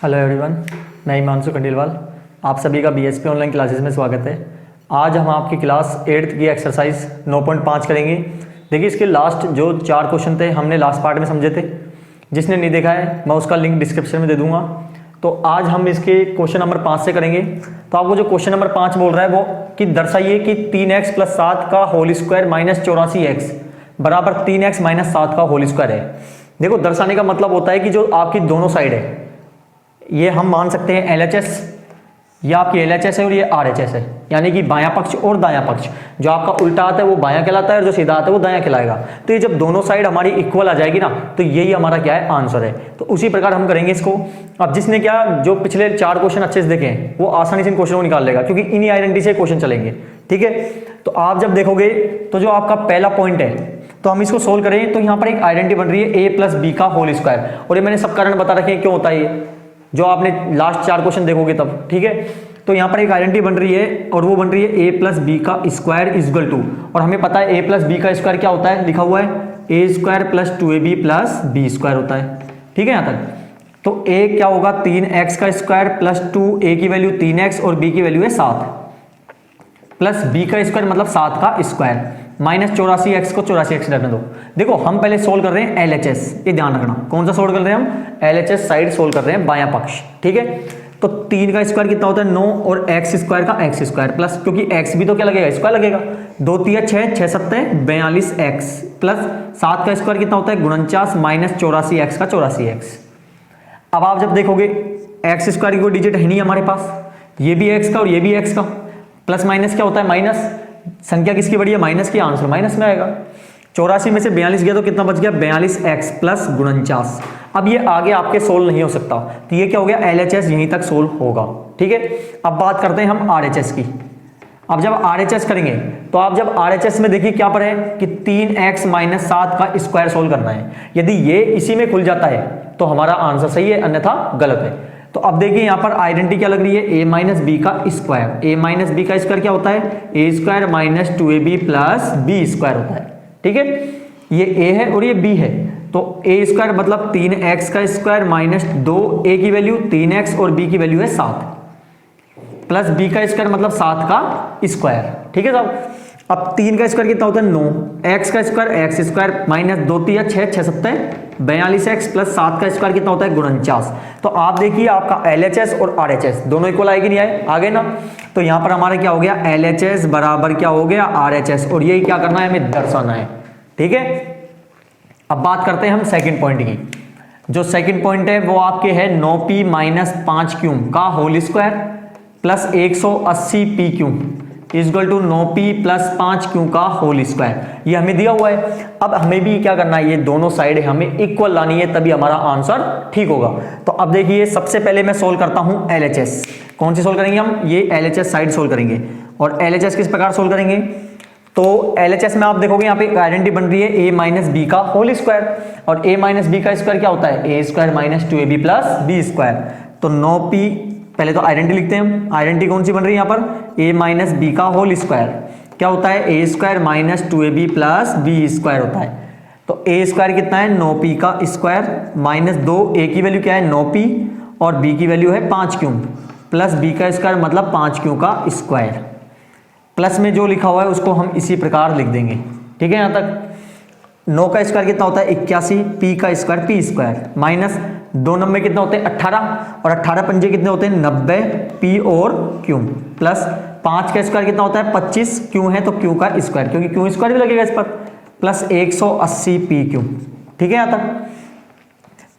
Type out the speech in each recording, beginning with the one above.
Hello everyone, मैं हिमांशु खंडेलवाल। आप सभी का बीएसपी ऑनलाइन क्लासेस में स्वागत है। आज हम आपकी क्लास 8th की एक्सरसाइज 9.5 करेंगे। देखिए, इसके लास्ट जो 4 क्वेश्चन थे हमने लास्ट पार्ट में समझे थे। जिसने नहीं देखा है मैं उसका लिंक डिस्क्रिप्शन में दे दूंगा। तो आज हम इसके क्वेश्चन नंबर 5 से करेंगे। तो आपको जो क्वेश्चन नंबर 5 बोल रहा है वो कि दर्शाइए कि 3x + 7 का होल स्क्वायर - 84x बराबर 3x - 7 का होल स्क्वायर है। देखो, दर्शाने का मतलब होता है कि जो आपकी दोनों साइड है, ये हम मान सकते हैं LHS, ये आपकी LHS है और ये RHS है, यानी कि बायां पक्ष और दायां पक्ष। जो आपका उल्टा आता है वो बायां कहलाता है और जो सीधा आता है वो दायां कहलाएगा। तो ये जब दोनों साइड हमारी इक्वल आ जाएगी ना, तो यही हमारा क्या है, आंसर है। तो उसी प्रकार हम करेंगे इसको। अब जिसने क्या जो पिछले 4 क्वेश्चन अच्छे से देखे हैं वो आसानी से इन क्वेश्चन को निकाल लेगा, क्योंकि इन्हीं आइडेंटिटी से क्वेश्चन चलेंगे। ठीक है, तो आप जब देखोगे तो जो आपका पहला पॉइंट है, तो हम इसको सोल्व करें तो यहाँ पर एक आइडेंटिटी बन रही है a + b का होल स्क्वायर। और ये मैंने सब कारण बता रखे हैं क्यों होता है ये, जो आपने लास्ट 4 क्वेश्चन देखोगे तब। ठीक है, तो यहाँ पर एक आइडेंटिटी बन रही है और वो बन रही है a + b का स्क्वायर इक्वल टू, और हमें पता है a + b का स्क्वायर क्या होता है, लिखा हुआ है a² + 2ab + b² होता है। ठीक है, यहाँ तक। तो a क्या होगा, 3x का स्क्वायर प्लस 2a की वैल्यू 3x और b की वैल्यू है 7 प्लस b का स्क्वायर मतलब 7 का स्क्वायर -84x को 84x रखने दो। देखो, हम पहले सोल्व कर रहे हैं LHS, ये ध्यान रखना। कौन सा सोल्व कर रहे हैं हम, LHS साइड सोल्व कर रहे हैं, बायां पक्ष। ठीक है, तो 3 का स्क्वायर कितना होता है 9 और x² का x² प्लस, क्योंकि x भी तो क्या लगेगा, स्क्वायर लगेगा। 2 3 6 6 7 42x प्लस 7 का स्क्वायर कितना होता है 49 -84x का 84x। अब आप जब देखोगे x² की कोई डिजिट है नहीं हमारे पास, ये भी x का और ये भी x का, प्लस माइनस क्या होता है माइनस, संख्या किसकी बड़ी है, माइनस की, आंसर माइनस में आएगा। 84 में से 42 गया तो कितना बच गया, 42x प्लस 49। अब ये आगे आपके सोल्व नहीं हो सकता, तो ये क्या हो गया, LHS यहीं तक सोल्व होगा। ठीक है, अब बात करते हैं हम RHS की। अब जब RHS करेंगे तो आप जब RHS में देखिए क्या पर है कि 3x - 7 का स्क्वायर सोल्व करना है। यदि ये इसी में खुल जाता है तो हमारा आंसर सही है, अन्यथा गलत है। तो अब देखिए यहाँ पर आइडेंटिटी क्या लग रही है, a - b का स्क्वायर। a - b का स्क्वायर क्या होता है, a² - 2ab + b² होता है। ठीक है, ये a है और ये b है, तो a² मतलब 3x का स्क्वायर - 2a की वैल्यू 3x और b की वैल्यू है 7 प्लस b का स्क्वायर मतलब 7 का स्क्वायर। ठीक है साहब। अब 3 का स्क्वायर कितना होता है 9, x का स्क्वायर x² - 2 3 6 6 7 42x प्लस 7 का स्क्वायर कितना होता है 49। तो आप देखिए आपका LHS और RHS दोनों इक्वल आएगी नहीं आए, आगे ना। तो यहां पर हमारा क्या हो गया, LHS बराबर क्या हो गया RHS, और यही क्या करना है, हमें दर्शाना है। ठीक है, अब बात करते हैं हम सेकंड पॉइंट की। जो सेकंड पॉइंट है वो आपके है 9p - 5q का whole square plus 180pq equal to 9p + 5q का होल स्क्वायर। ये हमें दिया हुआ है। अब हमें भी क्या करना है, ये दोनों साइड हमें इक्वल लानी है, तभी हमारा आंसर ठीक होगा। तो अब देखिए, सबसे पहले मैं सोल्व करता हूं LHS। कौन सी सोल्व करेंगे हम, ये LHS साइड सोल्व करेंगे। और LHS किस प्रकार सोल्व करेंगे, तो LHS में आप देखोगे यहाँ पे आइडेंटिटी बन रही है a - b का होल स्क्वायर, और a - b का स्क्वायर क्या होता है, a² - 2ab + b²। तो 9p, पहले तो आइडेंटिटी लिखते हैं हम। आइडेंटिटी कौन सी बन रही है यहाँ पर, a - b का होल स्क्वायर क्या होता है, a² - 2ab + b² होता है। तो a² कितना है 9p का स्क्वायर -2, a की वैल्यू क्या है 9p और b की वैल्यू है 5q प्लस b का स्क्वायर मतलब 5q का स्क्वायर। प्लस में जो लिखा हुआ है उसको हम इसी प्रकार लिख देंगे। ठीक है, यहाँ तक। 9 का स्क्वायर कितना होता है 81, p का स्क्वायर p² माइनस 2 नंबर कितना होते हैं 18, और 18 पंजे कितने होते हैं 90, p और q प्लस 5 का स्क्वायर कितना होता है 25, q है तो q का स्क्वायर, क्योंकि q² भी लगेगा इस पर, प्लस 180pq। ठीक है, यहाँ तक।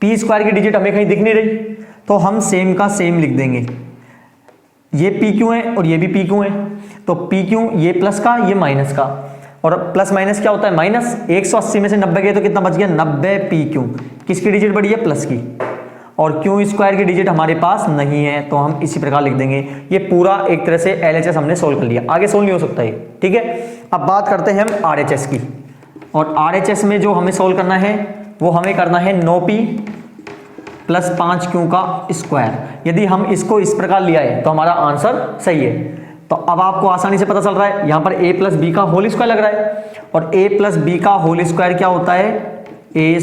p² की डिजिट हमें कहीं दिख नहीं रही, तो हम सेम का सेम लिख देंगे। ये pq है और ये भी pq है, तो pq ये प्लस का ये माइनस का, और प्लस माइनस क्या होता है माइनस। 180 में से 90 गए तो कितना बच गया 90pq। किसकी डिजिट बड़ी है, प्लस की, और q² की डिजिट हमारे पास नहीं है, तो हम इसी प्रकार लिख देंगे। ये पूरा एक तरह से LHS हमने सोल्व कर लिया, आगे सोल्व नहीं हो सकता ये। ठीक है, अब बात करते हैं हम RHS की। और RHS में जो हमें सोल्व करना है वो हमें करना है 9p + 5q का स्क्वायर। यदि हम इसको इस प्रकार लिया है तो हमारा आंसर सही है। तो अब आपको आसानी से पता चल रहा है, यहां पर a + b का होल स्क्वायर लग रहा है, और a + b का होल स्क्वायर क्या होता है, a²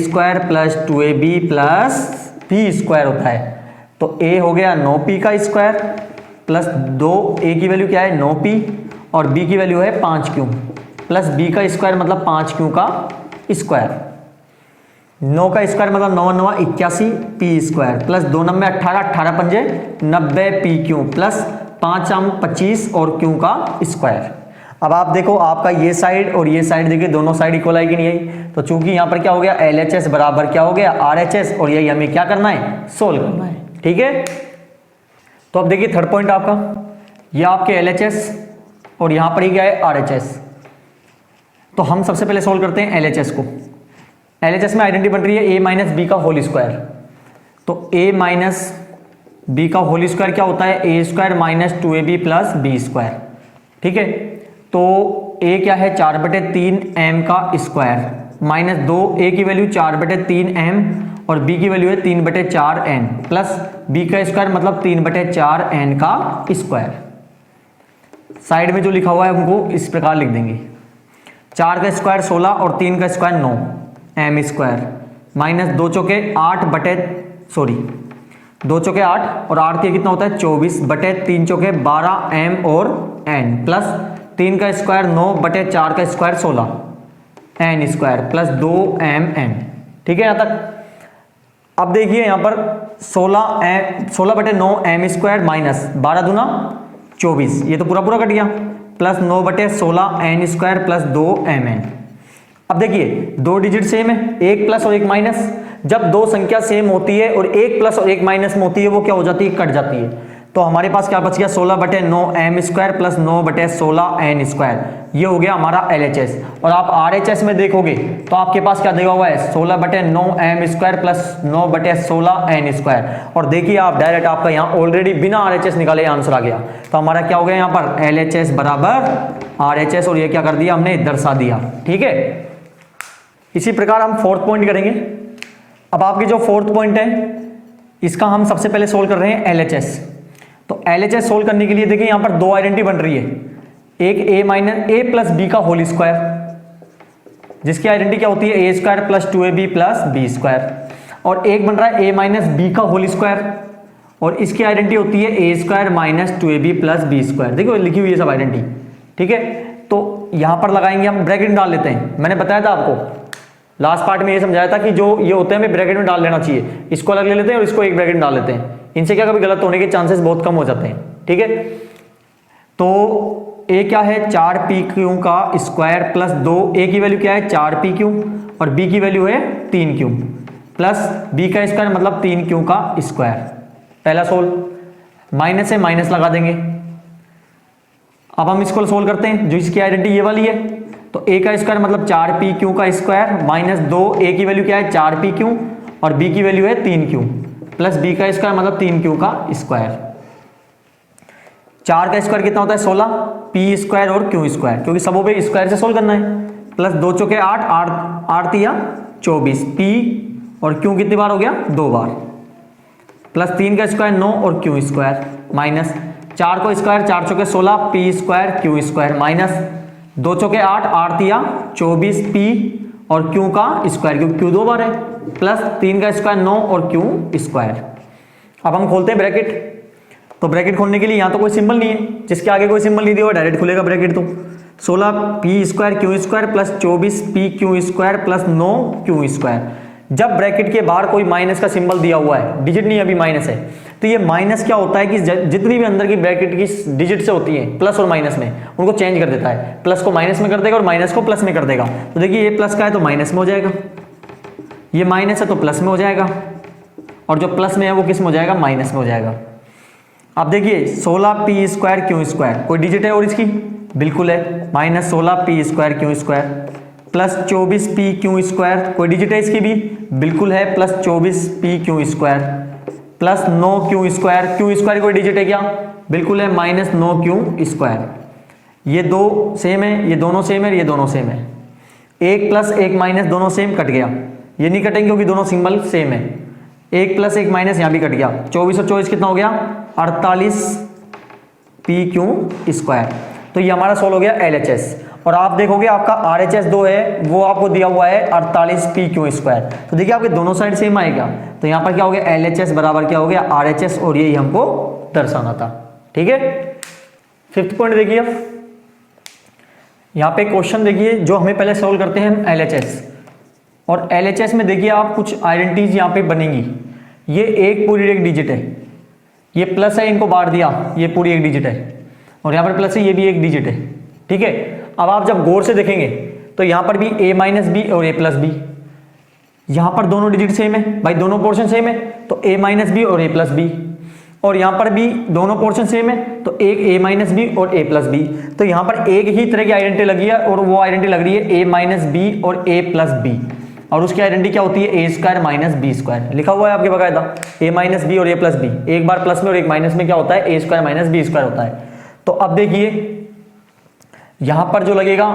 + 2ab + b² होता है। तो ए हो गया 9p का स्क्वायर प्लस 2, ए की वैल्यू क्या है 9p और बी की वैल्यू है 5q प्लस बी का स्क्वायर मतलब 5q का स्क्वायर। 9 का स्क्वायर मतलब 9 9 81 पी स्क्वायर प्लस 2 9 18 18 पंजे 90 पी क्यू प्लस 5 आम 25 और क्यू का स्क्वायर। अब आप देखो आपका ये साइड और ये साइड देखिए दोनों साइड इक्वल आई कि नहीं आई, तो चूंकि यहाँ पर क्या हो गया LHS बराबर क्या हो गया RHS और यही हमें क्या करना है सोल्व करना है। ठीक है, तो अब देखिए थर्ड पॉइंट आपका, ये आपके LHS और यहाँ पर ही क्या है RHS। तो हम सबसे पहले सोल्व करते हैं LHS को। LHS में आइडेंटिटी बन रही है a माइनस बी का होल स्क्वायर, तो a माइनस बी का होल स्क्वायर क्या होता है a square minus 2ab plus B square. ठीक है, तो a क्या है 4/3m का स्क्वायर माइनस 2, a की वैल्यू 4/3m और b की वैल्यू है 3/4n प्लस b का स्क्वायर मतलब 3/4n का स्क्वायर। साइड में जो लिखा हुआ है हमको इस प्रकार लिख देंगे, 4 का स्क्वायर 16 और 3 का स्क्वायर 9 m स्क्वायर माइनस 2 चौके 2 चौके 8 और 8 के कितना होता है 24/3 चौके 12 m और n प्लस 3 का स्क्वायर 9/4 का square 16 n square plus 2mn। ठीक है यहाँ तक। अब देखिए यहाँ पर 16/9 m स्क्वायर माइनस 12 दूना 24, ये तो पूरा पूरा कट गया, plus 9/16 n square plus 2mn। अब देखिए दो डिजिट सेम है, एक प्लस और एक माइनस। जब दो संख्या सेम होती है और एक प्लस और एक माइनस में होती है वो क्या हो जाती है कट जाती है। तो हमारे पास क्या बच गया 16/9 m square plus 9/16 n square, ये हो गया हमारा LHS। और आप RHS में देखोगे तो आपके पास क्या दिया हुआ है 16/9 m square plus 9/16 n square. और देखिए आप डायरेक्ट आपका यहाँ ऑलरेडी बिना RHS निकाले आंसर आ गया। तो हमारा क्या हो गया यहाँ पर LHS बराबर RHS और ये क्या कर दिया हमने दर्शा दिया। ठीक है, इसी प्रकार हम फोर्थ पॉइंट करेंगे। अब आपकी जो फोर्थ पॉइंट है इसका हम सबसे पहले सोल्व कर रहे हैं LHS। तो LHS सोल्व करने के लिए देखिए यहाँ पर दो आइडेंटिटी बन रही है, एक a प्लस बी का होल स्क्वायर जिसकी आइडेंटिटी क्या होती है a square plus 2ab plus B square, और एक बन रहा है a माइनस बी का होल स्क्वायर और इसकी आइडेंटिटी होती है a square minus 2ab plus B square. देखो लिखी हुई है सब आइडेंटिटी। ठीक है, तो यहाँ पर लगाएंगे हम ब्रैकेट डाल लेते हैं। मैंने बताया था आपको लास्ट पार्ट में ये समझाया था कि जो ये होते हैं हमें ब्रैकेट में डाल लेना चाहिए, इसको अलग ले लेते हैं और इसको एक ब्रैकेट में डाल लेते हैं, इनसे क्या कभी गलत होने के चांसेस बहुत कम हो जाते हैं। ठीक है, तो a क्या है 4pq का स्क्वायर प्लस 2, a की वैल्यू क्या है 4pq और b की वैल्यू है 3q प्लस b का स्क्वायर मतलब 3q का स्क्वायर। पहला सोल्व, माइनस से माइनस लगा देंगे। अब हम इसको सोल्व करते हैं, जो इसकी आइडेंटिटी ये वाली है, तो a का स्क्वायर मतलब 4pq का स्क्वायर माइनस 2, a की वैल्यू क्या है 4pq और b की वैल्यू है 3q प्लस b का स्क्वायर मतलब 3q का स्क्वायर। 4 का स्क्वायर कितना होता है 16, p स्क्वायर और q स्क्वायर, क्योंकि सबों पे स्क्वायर से सोल्व करना है, प्लस 2 चौके 8 8 तिया 24, p और q कितनी बार हो गया 2 बार, प्लस 3 का स्क्वायर 9 और q स्क्वायर माइनस 4 को स्क्वायर 4 चौके 16 p square q square minus 2 चौके 8 8 तिया 24 p और q का स्क्वायर, क्योंकि q 2 बार है, प्लस 3 का स्क्वायर 9 और q स्क्वायर। अब हम खोलते हैं ब्रैकेट। तो ब्रैकेट खोलने के लिए यहाँ तो कोई सिंबल नहीं है, जिसके आगे कोई सिंबल नहीं दिया हुआ डायरेक्ट खुलेगा ब्रैकेट। तो 16p square q square plus 24p q square plus 9q square. जब ब्रैकेट के बाहर कोई माइनस का सिंबल दिया हुआ है, डिजिट नहीं अभी माइनस है, तो ये माइनस क्या होता है कि जितनी भी अंदर की ब्रैकेट की डिजिट से होती है प्लस और माइनस में, उनको चेंज कर देता है, प्लस को माइनस में कर देगा और माइनस को प्लस में कर देगा। तो देखिए ये प्लस का है तो माइनस में हो जाएगा, ये माइनस है तो प्लस में हो जाएगा, और जो प्लस में है वो किस में हो जाएगा माइनस में हो जाएगा। अब देखिए 16p स्क्वायर q स्क्वायर, कोई डिजिट है और इसकी बिल्कुल है, minus 16p square q square plus 24p q square, कोई डिजिट है इसकी भी बिल्कुल है, plus 24p q square plus 9q square, q square कोई डिजिट है क्या बिल्कुल है, माइनस 9q स्क्वायर। ये दो सेम है, ये दोनों सेम है, ये दोनों सेम है, एक प्लस एक माइनस दोनों सेम, कट गया, ये नहीं कटेंगे क्योंकि दोनों सिंबल सेम है, एक प्लस एक माइनस यहाँ भी कट गया, 24 और 24 कितना हो गया 48p q स्क्वायर। तो ये हमारा सोल्व हो गया LHS। और आप देखोगे आपका RHS 2 है वो आपको दिया हुआ है 48p²। तो देखिए आपके दोनों साइड सेम आएगा, तो यहाँ पर क्या हो गया LHS बराबर क्या हो गया RHS, और यही हमको दर्शाना था। ठीक है, 5th पॉइंट देखिए, यहाँ पे क्वेश्चन देखिए जो हमें पहले सोल्व करते हैं हम LHS, और LHS में देखिए आप कुछ आइडेंटिटीज यहाँ पे बनेंगी। ये एक पूरी एक डिजिट है, ये प्लस है, इनको बांट दिया, ये पूरी एक डिजिट है, और यहाँ पर प्लस है, ये भी एक डिजिट है। ठीक है, अब आप जब गौर से देखेंगे तो यहाँ पर भी a-b और a+b, यहाँ पर दोनों डिजिट सेम है भाई, दोनों पोर्शन सेम है, तो a-b और a+b, और यहाँ पर भी दोनों पोर्शन सेम है, तो एक a-b और a+b। तो यहाँ पर एक ही तरह की आइडेंटिटी लगी है, और वो आइडेंटिटी लग रही है a-b और a+b, और उसकी आइडेंटिटी क्या होती है a² - b²। लिखा हुआ है आपके बकायदा a-b और a+b, एक बार प्लस में और एक माइनस में क्या होता है a² - b² होता है। तो अब देखिए यहां पर जो लगेगा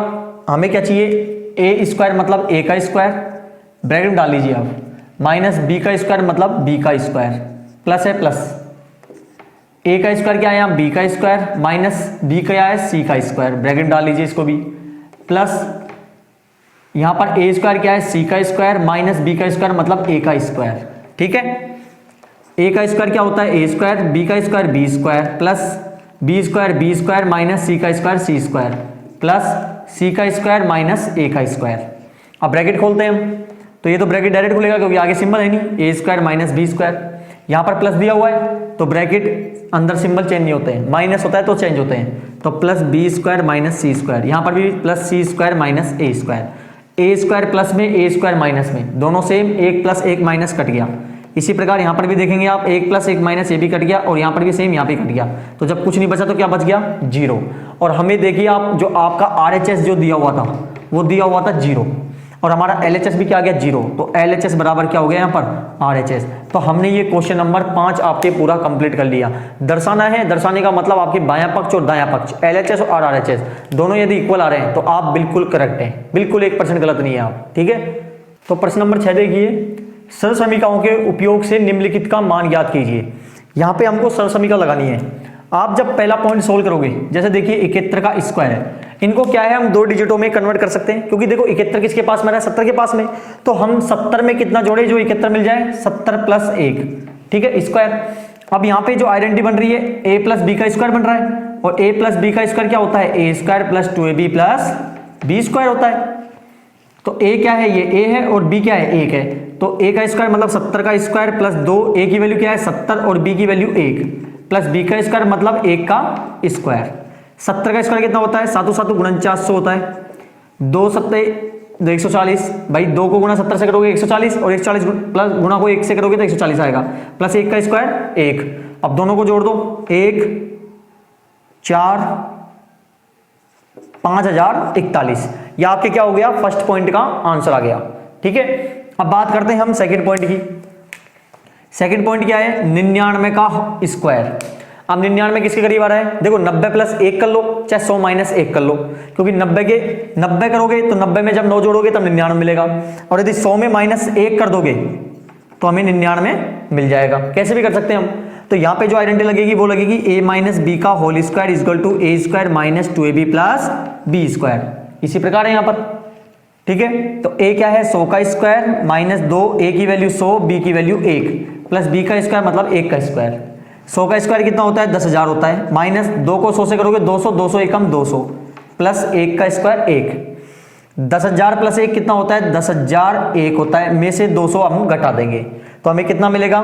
हमें क्या चाहिए, a² मतलब a का स्क्वायर, ब्रैकेट में डाल लीजिए आप, माइनस b² मतलब b², प्लस है प्लस a का स्क्वायर क्या है यहाँ b² माइनस b क्या है c², ब्रैकेट डाल लीजिए इसको भी, प्लस यहां पर a² क्या है c² माइनस b² मतलब a²। ठीक है, a² क्या होता है a², b² b² plus b² minus c² plus c² minus a²। अब ब्रैकेट खोलते हैं हम, तो ये तो ब्रैकेट डायरेक्ट खुलेगा क्योंकि आगे सिंबल है नहीं, a² माइनस b², यहाँ पर प्लस दिया हुआ है तो ब्रैकेट अंदर सिंबल चेंज नहीं होते हैं, माइनस होता है तो चेंज होते हैं, तो प्लस b² माइनस c², यहाँ पर भी plus c² minus a² plus में a² माइनस में, दोनों सेम, एक प्लस एक माइनस कट गया। इसी प्रकार यहाँ पर भी देखेंगे आप, एक प्लस एक माइनस ये भी कट गया, और यहाँ पर भी सेम, यहाँ पे कट गया, तो जब कुछ नहीं बचा तो क्या बच गया 0। और हमें देखिए आप जो आपका RHS जो दिया हुआ था वो दिया हुआ था 0, और हमारा LHS भी क्या आ गया 0, तो LHS बराबर क्या हो गया यहाँ पर RHS। तो हमने ये क्वेश्चन नंबर 5 आपके पूरा कंप्लीट कर लिया। दर्शाना है, दर्शाने का मतलब आपके बायां पक्ष और दायां पक्ष LHS और RHS दोनों यदि इक्वल आ रहे हैं तो आप बिल्कुल करेक्ट हैं, बिल्कुल 1% गलत नहीं है आप। ठीक है, तो प्रश्न नंबर 6 देखिए, सरल समीकरणों के उपयोग से निम्नलिखित का मान ज्ञात कीजिए। यहाँ पे हमको सरल समीकरण लगानी है। आप जब पहला पॉइंट सोल्व करोगे, जैसे देखिए 71 का स्क्वायर है, इनको क्या है हम दो डिजिटों में कन्वर्ट कर सकते हैं, क्योंकि देखो 71 किसके पास में है 70 के पास में, तो हम 70 में कितना जोड़े जो 71 मिल जाए, 70 प्लस 1। ठीक है, स्क्वायर। अब यहाँ पे जो आइडेंटिटी बन रही है a प्लस बी का स्क्वायर बन रहा है, और a प्लस बी का स्क्वायर क्या होता है a² plus 2ab plus b² होता है। तो a क्या है, ये a है, और b क्या है 1 है, तो a का स्क्वायर मतलब 70 का स्क्वायर प्लस 2, a की वैल्यू क्या है 70 और b की वैल्यू 1, प्लस b का स्क्वायर मतलब 1 का स्क्वायर। 70 का स्क्वायर कितना होता है, 7 7 49 होता है, 2 7 140, भाई 2 को गुणा 70 से करोगे 140, और 140 प्लस गुणा को 1 से करोगे तो 140 आएगा, प्लस 1 का स्क्वायर 1। अब दोनों को जोड़ दो, 1 4 5041, यह आपके क्या हो गया फर्स्ट पॉइंट का आंसर आ गया। ठीक है, अब बात करते हैं हम सेकंड पॉइंट की। सेकंड पॉइंट क्या है, 99 का स्क्वायर। अब 99 किसके करीब आ रहा है, देखो 90 प्लस 1 कर लो, चाहे 100 माइनस 1 कर लो, क्योंकि 90 करोगे तो 90 में जब 9 जोड़ोगे तब 99 मिलेगा, और यदि 100 में माइनस 1 कर दोगे तो हमें 99 मिल जाएगा। कैसे भी कर सकते हैं हम, तो यहाँ पे जो आइडेंटिटी लगेगी वो लगेगी a माइनस बी का whole square equal to a² minus 2ab plus b²। इसी प्रकार है यहाँ पर। ठीक है, तो a क्या है 100 का स्क्वायर माइनस 2, a की वैल्यू 100, b की वैल्यू 1, प्लस b का स्क्वायर मतलब 1 का स्क्वायर। 100 का स्क्वायर कितना होता है 10,000 होता है, माइनस 2 को 100 से करोगे 200, 200 एकम 200, प्लस 1 का स्क्वायर 1। 10,000 प्लस 1 कितना होता है 10,001 होता है, में से 200 हम घटा देंगे तो हमें कितना मिलेगा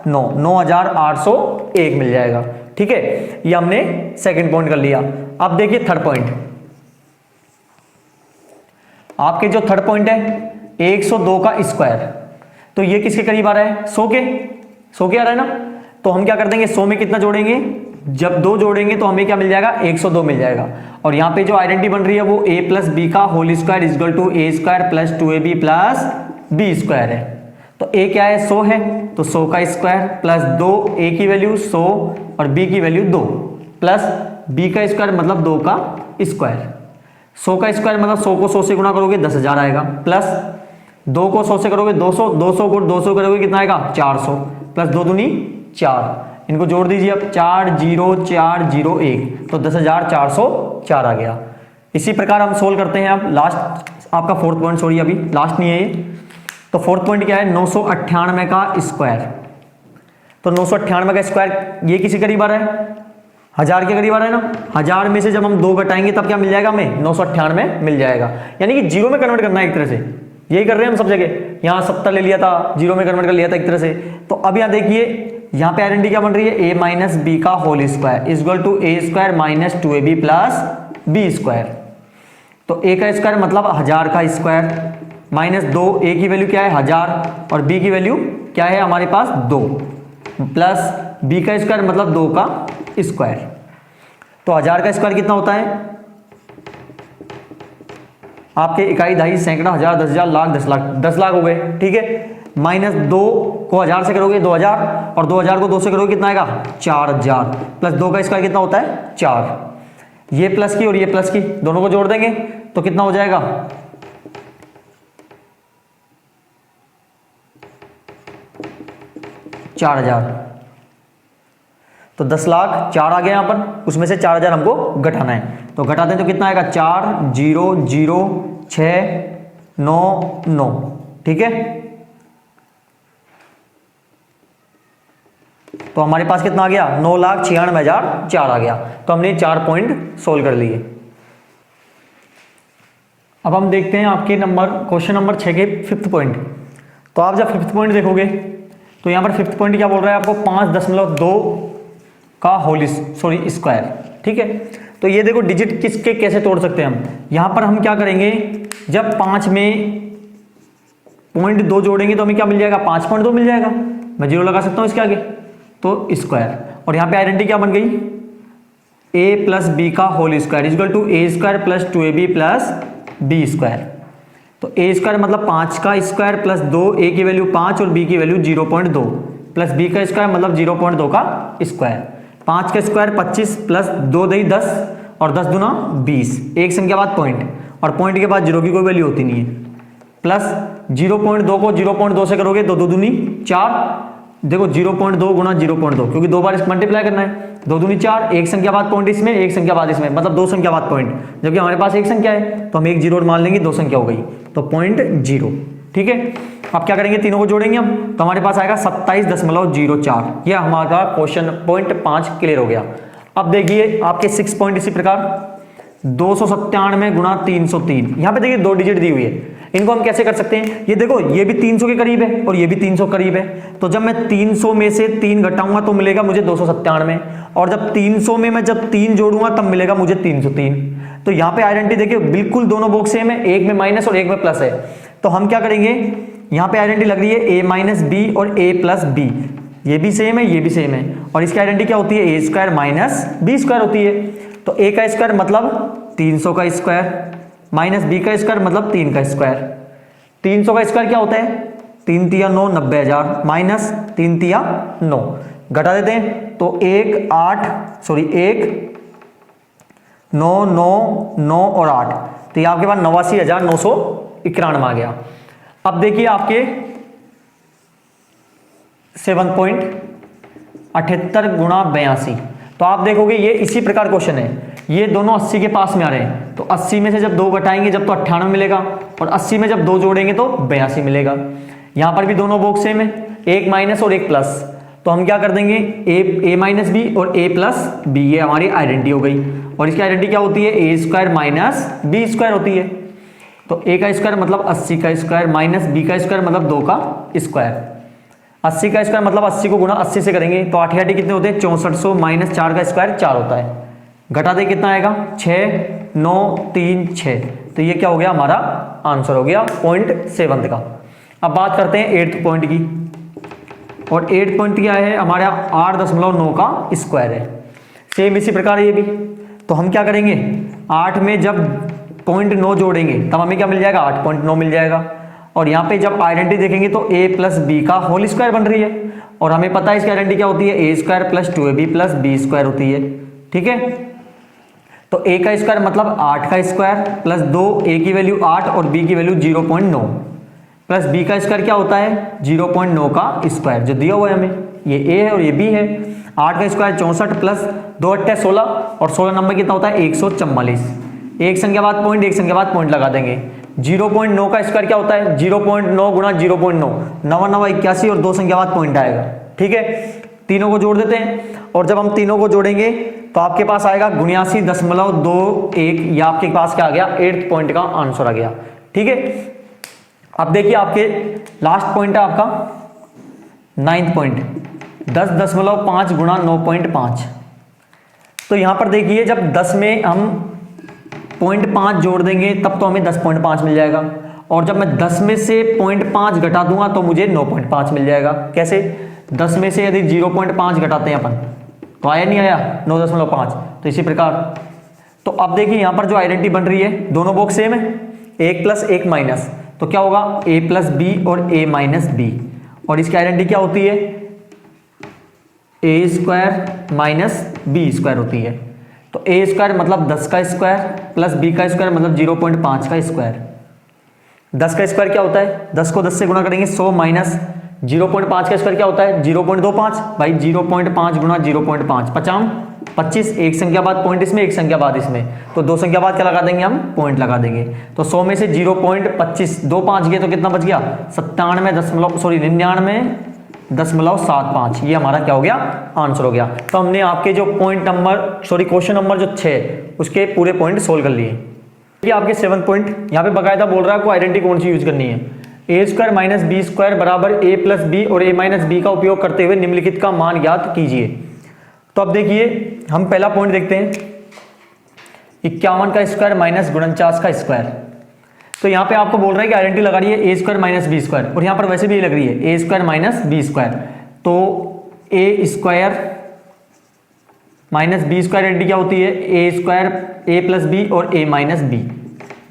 9,801 मिल जाएगा। ठीक है, ये हमने सेकंड पॉइंट कर लिया। अब देखिए थर्ड पॉइंट, आपके जो थर्ड पॉइंट है 102 का स्क्वायर, तो ये किसके करीब आ रहा है 100 के आ रहा है ना, तो हम क्या कर देंगे 100 में कितना जोड़ेंगे, जब 2 जोड़ेंगे तो हमें क्या मिल जाएगा 102 मिल जाएगा। और यहाँ पे जो आइडेंटिटी बन रही है वो a प्लस बी का whole square equal to a² plus 2ab plus b² है। तो a क्या है 100 है, तो 100 का स्क्वायर प्लस 2, a की वैल्यू 100 और b की वैल्यू 2, प्लस b का स्क्वायर मतलब 2 का स्क्वायर। 100 का स्क्वायर मतलब 100 को 100 से गुणा करोगे 10,000 आएगा, प्लस 2 को 100 से करोगे 200, 200 को 200 करोगे कितना आएगा 400, प्लस 2 दूनी 4, इनको जोड़ दीजिए अब, 40401 तो 10,404 आ गया। इसी प्रकार हम सोल्व करते हैं अब लास्ट आपका फोर्थ पॉइंट, सॉरी अभी लास्ट नहीं है ये। तो फोर्थ पॉइंट क्या है, 998 का स्क्वायर। तो 998 का स्क्वायर ये किसी करीब आ रहा है, 1000 के करीब आ रहा है ना। 1000 में से जब हम 2 घटाएंगे तब क्या मिल जाएगा हमें, 998 मिल जाएगा। यानी कि जीरो में कन्वर्ट करना है एक तरह से, यही कर रहे हैं हम सब जगह। यहाँ 70 ले लिया था, जीरो में कन्वर्ट कर लिया था एक तरह से। तो अब यहाँ देखिए यहाँ पे आइडेंटिटी क्या बन रही है, a माइनस बी का whole square is equal to A square minus 2ab plus B square. तो a का स्क्वायर मतलब 1000 का स्क्वायर माइनस 2, a की वैल्यू क्या है 1000 और b की वैल्यू क्या है हमारे पास 2 प्लस b का स्क्वायर मतलब 2 का स्क्वायर। तो 1000 का स्क्वायर कितना होता है आपके, इकाई, दहाई, सैकड़ा, हजार, 10,000, लाख, 10 लाख, 10 लाख हो गए, ठीक है। माइनस 2 को 1000 से करोगे 2000 और 2000 को 2 से करोगे कितना आएगा 4000 प्लस 2 का स्क्वायर कितना होता है 4। ये प्लस की और ये प्लस की दोनों को जोड़ देंगे तो कितना हो जाएगा 4000। तो 10 लाख 4 आ गया यहां पर, उसमें से 4000 हमको घटाना है। तो घटाते हैं तो कितना आएगा 400699, ठीक है। तो हमारे पास कितना आ गया 9,96,004 आ गया। तो हमने 4 पॉइंट सोल्व कर लिए। अब हम देखते हैं आपके क्वेश्चन नंबर 6 के 5th पॉइंट। तो आप जब 5th पॉइंट देखोगे तो यहाँ पर 5th पॉइंट क्या बोल रहा है आपको, 5.2 का होल स्क्वायर, ठीक है। तो ये देखो डिजिट किसके कैसे तोड़ सकते हैं हम। यहाँ पर हम क्या करेंगे, जब 5 में 0.2 जोड़ेंगे तो हमें क्या मिल जाएगा 5.2 मिल जाएगा। मैं 0 लगा सकता हूँ इसके आगे, तो स्क्वायर। और यहाँ पे आइडेंटिटी क्या बन गई, a प्लस बी का whole square is equal to A square plus 2ab plus B square. तो a स्क्वायर मतलब 5 का स्क्वायर प्लस 2, a की वैल्यू 5 और b की वैल्यू 0.2 प्लस b का स्क्वायर मतलब 0.2 का स्क्वायर। 5 का स्क्वायर 25 प्लस 2 दही 10 और 10 दूना 20, एक संख्या बाद पॉइंट और पॉइंट के बाद जीरो की कोई वैल्यू होती नहीं है। प्लस 0.2 को 0.2 से करोगे तो 2 दूनी 4, देखो 0.2 गुना 0.2 क्योंकि 2 बार मल्टीप्लाई करना है, 2 दूनी 4, एक संख्या बाद पॉइंट इसमें, एक संख्या बाद इसमें, मतलब 2 संख्या बाद पॉइंट। जबकि हमारे पास एक संख्या है तो हम एक जीरो मान लेंगे, 2 संख्या हो गई तो 0.0, ठीक है। अब क्या करेंगे, तीनों को जोड़ेंगे हम तो हमारे पास आएगा 27.04। यह हमारा क्वेश्चन पॉइंट 5 क्लियर हो गया। अब देखिए आपके 6 पॉइंट इसी प्रकार 297 गुना 303। यहाँ पे देखिए 2 डिजिट दी हुई है, इनको हम कैसे कर सकते हैं, ये देखो ये भी 300 के करीब है और ये भी 300 करीब है। तो जब मैं 300 में से 3 घटाऊंगा तो मिलेगा मुझे 297 और जब 300 में मैं जब 3 जोड़ूंगा तब मिलेगा मुझे 303। तो यहाँ पे आइडेंटिटी देखिए बिल्कुल दोनों बॉक्स सेम है, एक में माइनस और एक में प्लस है। तो हम क्या करेंगे, यहाँ पे आइडेंटिटी लग रही है a माइनस बी और a प्लस बी, ये भी सेम है ये भी सेम है। और इसकी आइडेंटिटी क्या होती है, a square minus B square होती है। तो a का स्क्वायर मतलब 300 का स्क्वायर माइनस b का स्क्वायर मतलब 3 का स्क्वायर। 300 का स्क्वायर क्या होता है, 3 तिया 9, 90,000 माइनस 3 तिया 9, घटा देते हैं तो 1 9 9 9 और 8, तो ये आपके पास 89,991 आ गया। अब देखिए आपके 7 पॉइंट 78 गुणा 82। तो आप देखोगे ये इसी प्रकार क्वेश्चन है, ये दोनों 80 के पास में आ रहे हैं। तो 80 में से जब 2 घटाएंगे जब तो 98 मिलेगा और 80 में जब 2 जोड़ेंगे तो 82 मिलेगा। यहां पर भी दोनों बॉक्स सेम है, एक माइनस और एक प्लस। तो हम क्या कर देंगे, a माइनस बी और a प्लस बी, ये हमारी आइडेंटिटी हो गई। और इसकी आइडेंटिटी क्या होती है, a square minus B square होती है। तो a का स्क्वायर मतलब 80 का स्क्वायर माइनस b का स्क्वायर मतलब 2 का स्क्वायर। 80 का स्क्वायर मतलब 80 को गुना 80 से करेंगे तो 8 कितने होते हैं 6400 माइनस 4 का स्क्वायर 4 होता है। घटा दे कितना आएगा 6 9 3 6। तो ये क्या हो गया, हमारा आंसर हो गया पॉइंट 7 का। अब बात करते हैं 8th पॉइंट की। और 8 पॉइंट क्या है हमारा 8.9 का स्क्वायर है। सेम इसी प्रकार ये भी। तो हम क्या करेंगे, 8 में जब 0.9 जोड़ेंगे तब हमें क्या मिल जाएगा 8.9 मिल जाएगा। और यहाँ पे जब आइडेंटिटी देखेंगे तो a प्लस बी का होल स्क्वायर बन रही है और हमें पता है इसकी आइडेंटिटी क्या होती है, a square plus 2ab plus B square होती है, ठीक है। तो a का स्क्वायर मतलब 8 का स्क्वायर प्लस 2, a की वैल्यू 8 और b की वैल्यू 0.9 प्लस b का स्क्वायर क्या होता है 0.9 का स्क्वायर, जो दिया हुआ है हमें, ये a है और ये b है। 8 का स्क्वायर 64 प्लस 2 अट्ठे 16 और 16 नंबर कितना होता है 144। एक संख्या बाद पॉइंट, एक संख्या बाद पॉइंट लगा देंगे। 0.9 का स्क्वायर क्या होता है 0.9 गुणा 0.9, 9 9 81 और 2 संख्या बाद पॉइंट आएगा। ठीक है, तीनों को जोड़ देते हैं और जब हम तीनों को जोड़ेंगे तो आपके पास आएगा 79.21। ये आपके पास क्या आ गया 8th पॉइंट का आंसर आ गया। ठीक है, अब देखिए आपके लास्ट पॉइंट है आपका 9th पॉइंट 10.5 गुणा 9.5। तो यहां पर देखिए जब 10 में हम 0.5 जोड़ देंगे तब तो हमें 10.5 मिल जाएगा, और जब मैं 10 में से 0.5 घटा दूंगा तो मुझे 9.5 मिल जाएगा। कैसे, 10 में से यदि 0.5 घटाते हैं अपन तो आया नहीं आया 9.5। तो इसी प्रकार तो अब देखिए यहां पर जो आइडेंटिटी बन रही है दोनों बॉक्स सेम है, एक प्लस एक माइनस, तो क्या होगा a प्लस बी और a माइनस बी, और इसकी आइडेंटिटी क्या होती है a square minus B square होती है। तो a स्क्वायर मतलब 10 का स्क्वायर प्लस b का स्क्वायर मतलब 0.5 का स्क्वायर। 10 का स्क्वायर क्या होता है 10 को 10 से गुणा करेंगे 100 माइनस 0.5 का स्क्वायर क्या होता है 0.25। भाई 0.5 गुणा 0.5 25, एक संख्या बाद पॉइंट इसमें एक संख्या बाद इसमें, तो दो संख्या बाद क्या लगा देंगे हम पॉइंट लगा देंगे। तो 100 में से 0.25 दो 5 गए तो कितना बच गया 99.75। ये हमारा क्या हो गया आंसर हो गया। तो हमने आपके जो पॉइंट नंबर क्वेश्चन नंबर जो 6 उसके पूरे पॉइंट सोल्व कर लिए। ये आपके 7 पॉइंट यहाँ पे बकायदा बोल रहा है आपको आइडेंटिटी कौन सी यूज करनी है, A square minus B square बराबर ए प्लस बी और ए माइनस बी का उपयोग करते हुए निम्नलिखित का मान ज्ञात कीजिए। तो अब देखिए हम पहला पॉइंट देखते हैं 51 का स्क्वायर माइनस 49 का स्क्वायर। तो यहाँ पे आपको बोल रहा है कि आइडेंटिटी लगा रही है A square minus B square, और यहाँ पर वैसे भी लग रही है A square minus B square. तो A square minus B square identity क्या होती है A square A plus B और ए माइनस बी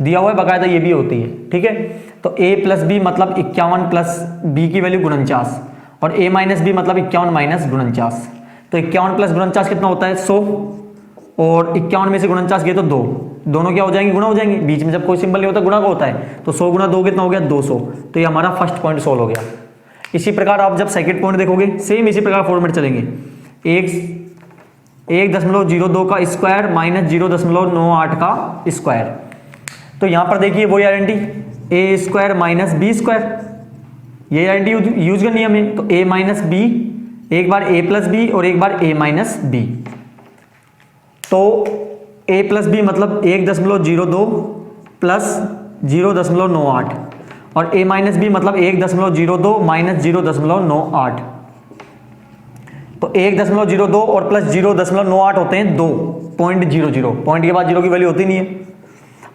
दिया हुआ है बकायदा, ये भी होती है। ठीक है, तो a प्लस बी मतलब 51 प्लस बी की वैल्यू 49 और a माइनस बी मतलब 51 माइनस 49। तो 51 प्लस 49 कितना होता है 100, और 51 में से 49 गए तो 2, दोनों क्या हो जाएंगे गुणा हो जाएंगे, बीच में जब कोई सिंबल नहीं होता गुणा का होता है। तो 100 गुणा 2 कितना हो गया 200। तो ये हमारा फर्स्ट पॉइंट सोल्व हो गया। इसी प्रकार आप जब सेकंड पॉइंट देखोगे सेम इसी प्रकार फॉर्मेट चलेंगे 1.02 का स्क्वायर माइनस 0.98 का स्क्वायर। तो यहां पर देखिए वही आइडेंटिटी ए स्क्वायर माइनस बी स्क्वायर, ये आइडेंटिटी यूज करनी है हमें। तो ए माइनस बी, एक बार ए प्लस बी और एक बार ए माइनस बी। तो ए प्लस बी मतलब 1.02 प्लस 0.98 और ए माइनस बी मतलब 1.02 माइनस 0.98। तो 1.02 और प्लस 0.98 होते हैं 2.00, पॉइंट के बाद जीरो की वैल्यू होती नहीं है।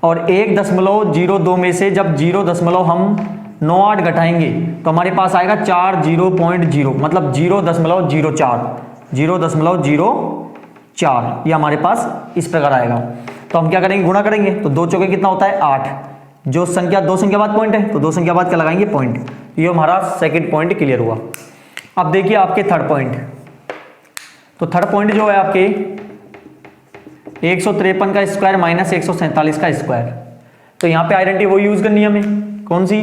और 1.02 में से जब 0.98 घटाएंगे तो हमारे पास आएगा 40.0 मतलब 0.04 ये हमारे पास इस प्रकार आएगा। तो हम क्या करेंगे गुणा करेंगे, तो 2 चौके कितना होता है 8, जो संख्या 2 संख्या बाद पॉइंट है तो 2 संख्या बाद क्या लगाएंगे पॉइंट। ये हमारा सेकंड पॉइंट क्लियर हुआ। अब देखिए आपके थर्ड पॉइंट, तो थर्ड पॉइंट जो है आपके 153 का स्क्वायर माइनस 147 का स्क्वायर। तो यहाँ पे आइडेंटिटी वो यूज करनी है हमें, कौन सी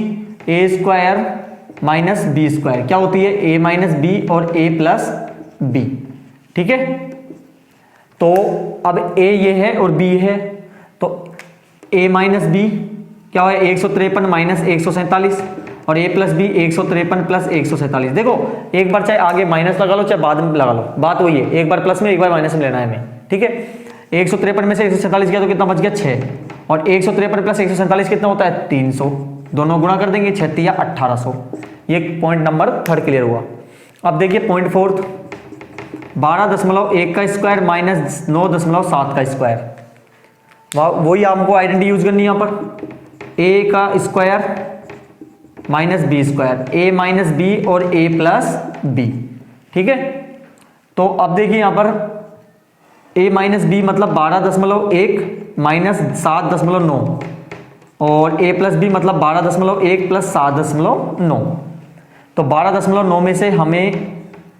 ए स्क्वायर माइनस बी स्क्वायर क्या होती है ए माइनस बी और ए प्लस बी। ठीक है, तो अब ए ये है और बी है, तो ए माइनस बी क्या है 153 माइनस 147 और a प्लस बी 153 प्लस 147। देखो एक बार चाहे आगे माइनस लगा लो चाहे बाद में लगा लो, बात वही है, एक बार प्लस में एक बार माइनस में लेना है हमें। ठीक है, 153 में से 147 किया तो कितना बच गया 6, और 153 प्लस 147 कितना होता है 300, दोनों गुणा कर देंगे 36 या 1800। ये पॉइंट नंबर थर्ड क्लियर हुआ। अब देखिए पॉइंट फोर्थ 12.1 का स्क्वायर माइनस 9.7 का स्क्वायर। वही हमको आइडेंटिटी यूज करनी है यहाँ पर, a का स्क्वायर माइनस बी स्क्वायर, ए माइनस बी और ए प्लस बी। ठीक है, तो अब देखिए यहां पर a माइनस बी मतलब 12.1 माइनस 7.9 और a प्लस बी मतलब 12.1 प्लस 7.9। तो 12.9 में से हमें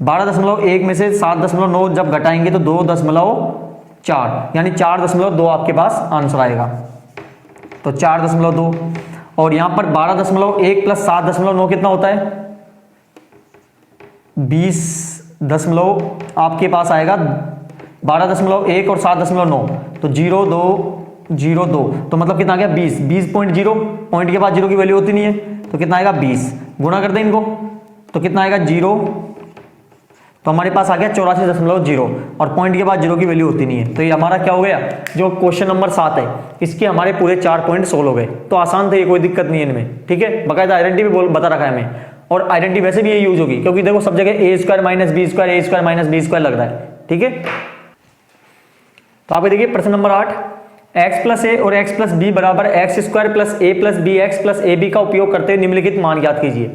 12.1 में से 7.9 जब घटाएंगे तो 2.4 यानी 4.2 आपके पास आंसर आएगा। तो 4.2 और यहां पर 12.1 प्लस 7.9 कितना होता है दशमलव आपके पास आएगा 12.1 और 7.9, तो 0.2 तो मतलब कितना आ गया 20, 20.0, पॉइंट के बाद जीरो की वैल्यू होती नहीं है, तो कितना आएगा 20, गुणा कर दें इनको तो कितना आएगा 0, तो हमारे पास आ गया 84.0 और पॉइंट के बाद जीरो की वैल्यू होती नहीं है। तो ये हमारा क्या हो गया, जो क्वेश्चन नंबर 7 है इसके हमारे पूरे 4 पॉइंट सोल्व हो गए। तो आसान थे, कोई दिक्कत नहीं है इनमें, ठीक है। बाकायदा आइडेंटिटी भी बता रखा है हमें, और आइडेंटिटी वैसे भी ये यूज होगी क्योंकि देखो सब जगह ए स्क्वायर माइनस बी स्क्वायर, ए स्क्वायर माइनस बी स्क्वायर लग रहा है, ठीक है। तो आप देखिए प्रश्न नंबर 8, x प्लस ए और x प्लस बी बराबर X square plus A plus B X plus A B का उपयोग करते हुए निम्नलिखित मान ज्ञात कीजिए।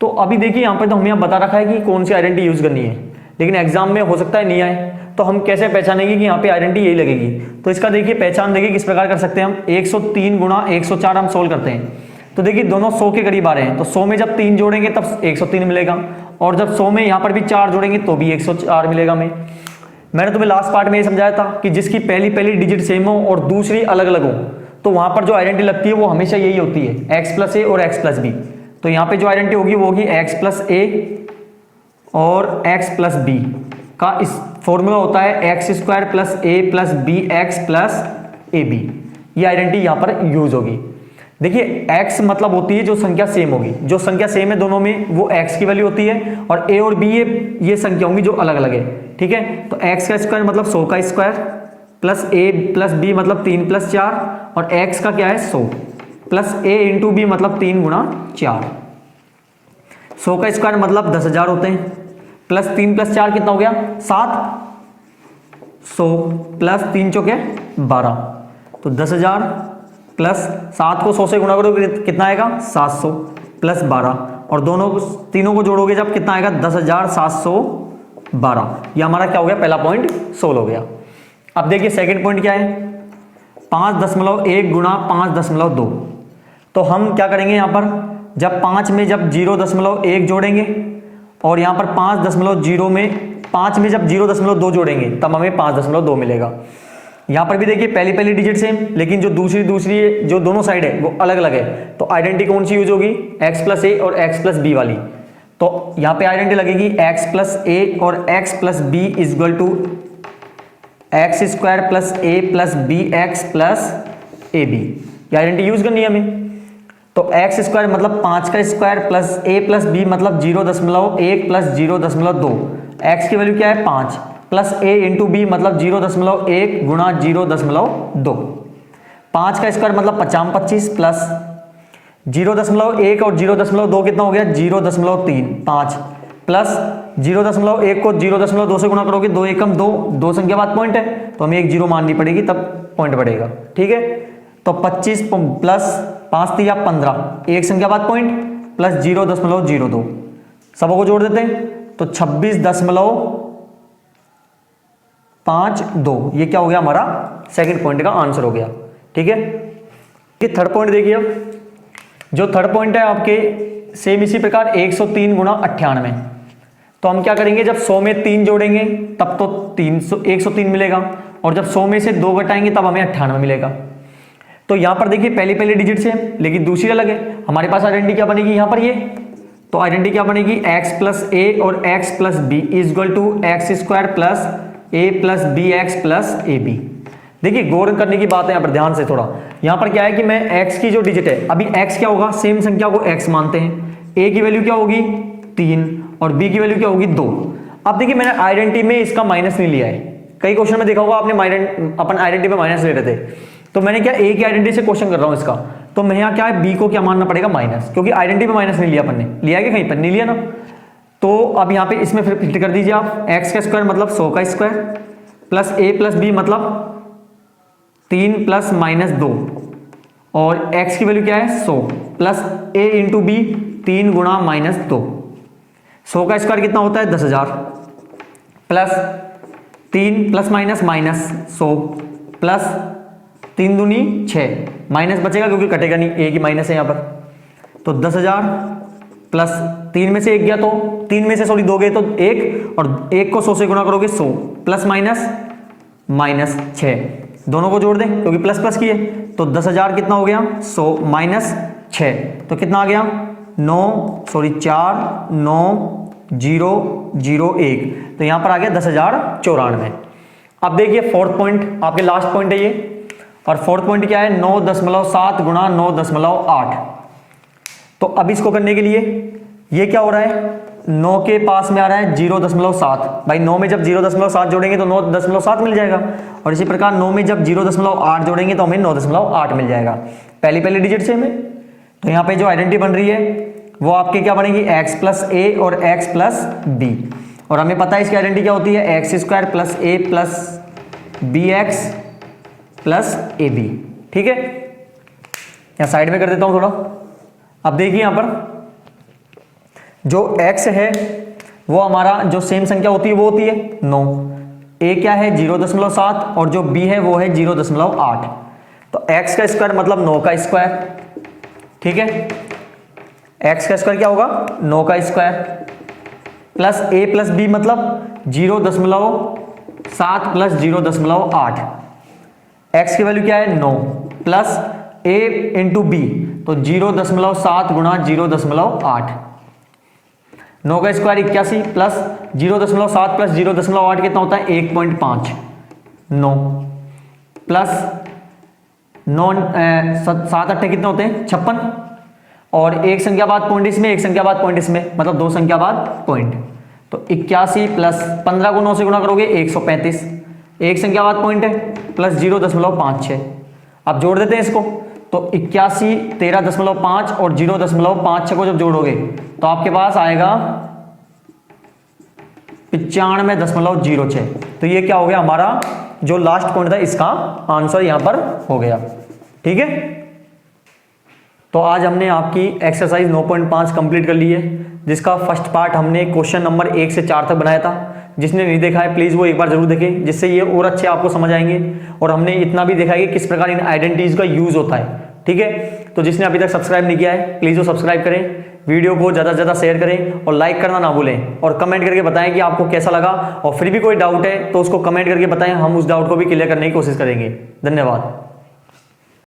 तो अभी देखिए यहाँ पे तो हमें बता रखा है कि कौन सी आइडेंटिटी यूज करनी है, लेकिन एग्जाम में हो सकता है नहीं आए, तो हम कैसे पहचानेंगे कि यहाँ पे आइडेंटिटी यही लगेगी। तो इसका देखिए पहचान देखिए किस प्रकार कर सकते हैं हम, 103 गुणा 104 हम सोल्व करते हैं। तो देखिए दोनों 100 के करीब आ रहे हैं, तो 100 में जब 3 जोड़ेंगे तब 103 मिलेगा, और जब 100 में यहाँ पर भी 4 जोड़ेंगे तो भी 104 मिलेगा। मैंने तुम्हें लास्ट पार्ट में ये समझाया था कि जिसकी पहली डिजिट सेम हो और दूसरी अलग अलग हो, तो वहां पर जो आइडेंटिटी लगती है वो हमेशा यही होती है, x प्लस ए और x प्लस बी। तो यहाँ पे जो आइडेंटिटी होगी वो होगी x प्लस ए और x प्लस बी का इस फॉर्मूला होता है X square plus A plus B X plus A B. ये आइडेंटिटी यहाँ पर यूज होगी। देखिए x मतलब होती है जो संख्या सेम होगी, जो संख्या सेम है दोनों में वो x की वैल्यू होती है, और a और b ये संख्या होंगी जो अलग अलग है, ठीक है। तो x का स्क्वायर मतलब 100 का square plus a plus b मतलब 3 प्लस 4, और x का क्या है 100 प्लस a इंटू बी मतलब 3 गुणा 4। 100 का स्क्वायर मतलब 10,000 होते हैं, प्लस 3 प्लस 4 कितना हो गया 7, 100 प्लस 3 चौके 12, तो 10,000 प्लस 7 को 100 से गुणा करोगे कितना आएगा 700 प्लस 12, और तीनों को जोड़ोगे जब कितना आएगा 10,712। ये हमारा क्या हो गया, पहला पॉइंट सोल्व हो गया। अब देखिए सेकंड पॉइंट क्या है, 5.1 गुणा 5.2। तो हम क्या करेंगे यहाँ पर, जब 5 में जब 0.1 जोड़ेंगे और यहाँ पर 5.0 में 5 में जब 0.2 जोड़ेंगे तब हमें 5.2 मिलेगा। यहाँ पर भी देखिए पहली डिजिट सेम, लेकिन जो दूसरी जो दोनों साइड है वो अलग अलग है, तो आइडेंटिटी कौन सी यूज होगी, x प्लस ए और x प्लस बी वाली। तो यहाँ पे आइडेंटिटी लगेगी x प्लस ए और x plus B is equal to X square plus A plus B X plus A B. ये आइडेंटिटी यूज करनी है हमें। तो एक्स स्क्वायर मतलब 5 का square plus A plus B मतलब 0.1 प्लस 0.2, एक्स की वैल्यू क्या है 5, प्लस ए इंटू बी मतलब 0.1 गुणा 0.2। 5 का स्क्वायर मतलब 50 प्लस 0.1 और 0.2 कितना हो गया 0.3, 5 प्लस 0.1 को 0.2 से गुणा करोगे 2 एकम 2, 2 संख्या बाद पॉइंट है तो हमें एक जीरो माननी पड़ेगी तब पॉइंट बढ़ेगा, ठीक है। तो 25 प्लस 5 या 15, एक संख्या बाद पॉइंट प्लस 0.02, सबों को जोड़ देते हैं तो 26.52। ये क्या हो गया हमारा सेकंड पॉइंट का आंसर हो गया, ठीक है। ये थर्ड पॉइंट देखिए, अब जो थर्ड पॉइंट है आपके सेम इसी प्रकार 103 गुणा 98। तो हम क्या करेंगे, जब 100 में 3 जोड़ेंगे तब तो 103 मिलेगा, और जब 100 में से 2 घटाएंगे तब हमें 98 मिलेगा। तो यहां पर देखिए पहली डिजिट से लेकिन दूसरी अलग है, हमारे पास आइडेंटिटी क्या बनेगी यहां पर, ये तो आइडेंटिटी क्या बनेगी x प्लस ए और x plus B is equal to X square plus A plus B X plus A B. देखिए गौर करने की बात है यहाँ पर, ध्यान से थोड़ा। यहाँ पर क्या है कि मैं x की जो डिजिट है, अभी x क्या होगा, सेम संख्या को x मानते हैं, a की वैल्यू क्या होगी 3 और b की वैल्यू क्या होगी 2। अब देखिए मैंने आइडेंटिटी में इसका माइनस नहीं लिया है, कई क्वेश्चन में देखा होगा आपने अपन आइडेंटिटी में माइनस ले रहे थे, तो मैंने क्या a की आइडेंटिटी से क्वेश्चन कर रहा हूँ इसका, तो मैं यहाँ क्या है b को क्या मानना पड़ेगा माइनस, क्योंकि आइडेंटिटी में माइनस नहीं लिया अपन ने, लिया है कि कहीं पर नहीं लिया ना। तो अब यहाँ पे इसमें फिर कर दीजिए आप, x का स्क्वायर मतलब 100 का square plus a plus B मतलब 3 प्लस माइनस 2, और x की वैल्यू क्या है 100 प्लस a इंटू बी 3 गुणा माइनस 2। 100 का स्क्वायर कितना होता है 10,000 plus 3 plus minus minus 100 plus 3 दूनी 6, माइनस बचेगा क्योंकि कटेगा नहीं, एक ही माइनस है यहाँ पर। तो 10,000 प्लस 3 में से 1 गया तो 3 में से सॉरी 2 गए तो 1, और 1 को 100 से गुणा करोगे 100 प्लस माइनस माइनस 6, दोनों को जोड़ दें क्योंकि प्लस प्लस की है। तो 10,000 कितना हो गया 100 माइनस 6, तो कितना आ गया 4 9 10,001, तो यहाँ पर आ गया 10,094। अब देखिए फोर्थ पॉइंट, आपके लास्ट पॉइंट है ये, और फोर्थ पॉइंट क्या है, 9.7 गुणा 9.8। तो अब इसको करने के लिए ये क्या हो रहा है, 9 के पास में आ रहा है 0.7, भाई 9 में जब 0.7 जोड़ेंगे तो 9.7 मिल जाएगा, और इसी प्रकार 9 में जब 0.8 जोड़ेंगे तो हमें 9.8 मिल जाएगा, पहली डिजिट से हमें। तो यहाँ पे जो आइडेंटिटी बन रही है वो आपके क्या बनेगी, x प्लस ए और x प्लस बी, और हमें पता है इसकी आइडेंटिटी क्या होती है, x square plus A plus B X plus A B. ठीक है, यहाँ साइड में कर देता हूँ थोड़ा। अब देखिए यहाँ पर जो x है वो हमारा जो सेम संख्या होती है वो होती है 9, a क्या है 0.7 और जो b है वो है 0.8, तो x का स्क्वायर मतलब 9 का स्क्वायर। ठीक है, x का स्क्वायर क्या होगा, 9 का square, plus a plus b मतलब 0.7 प्लस 0.8, x की वैल्यू क्या है 9, प्लस a इंटू बी, तो 0.7 गुणा 0.8, 9 का स्क्वायर 81 प्लस 0.7 प्लस 0.8 कितना होता है 1.5, 9 प्लस 7 8 कितने होते हैं 56, और एक संख्या बाद पॉइंट इसमें, एक संख्या बाद पॉइंट इसमें, मतलब 2 संख्या बाद पॉइंट, तो 81 प्लस 15 को 9 से गुणा करोगे 135, एक संख्या बाद पॉइंट है प्लस 0.56। अब जोड़ देते हैं इसको, तो 81 13.5 और 0.56 को जब जोड़ोगे तो आपके पास आएगा 95.06। तो ये क्या हो गया, हमारा जो लास्ट पॉइंट था इसका आंसर यहां पर हो गया। ठीक है, तो आज हमने आपकी एक्सरसाइज 9.5 कंप्लीट कर ली है, जिसका फर्स्ट पार्ट हमने क्वेश्चन नंबर 1 से 4 तक बनाया था। जिसने नहीं देखा है प्लीज़ वो एक बार जरूर देखें, जिससे ये और अच्छे आपको समझ आएंगे। और हमने इतना भी देखा है कि किस प्रकार इन आइडेंटिटीज का यूज होता है। ठीक है, तो जिसने अभी तक सब्सक्राइब नहीं किया है प्लीज़ वो सब्सक्राइब करें, वीडियो को ज़्यादा से ज़्यादा शेयर करें और लाइक करना ना भूलें, और कमेंट करके बताएं कि आपको कैसा लगा, और फिर भी कोई डाउट है तो उसको कमेंट करके बताएं, हम उस डाउट को भी क्लियर करने की कोशिश करेंगे। धन्यवाद।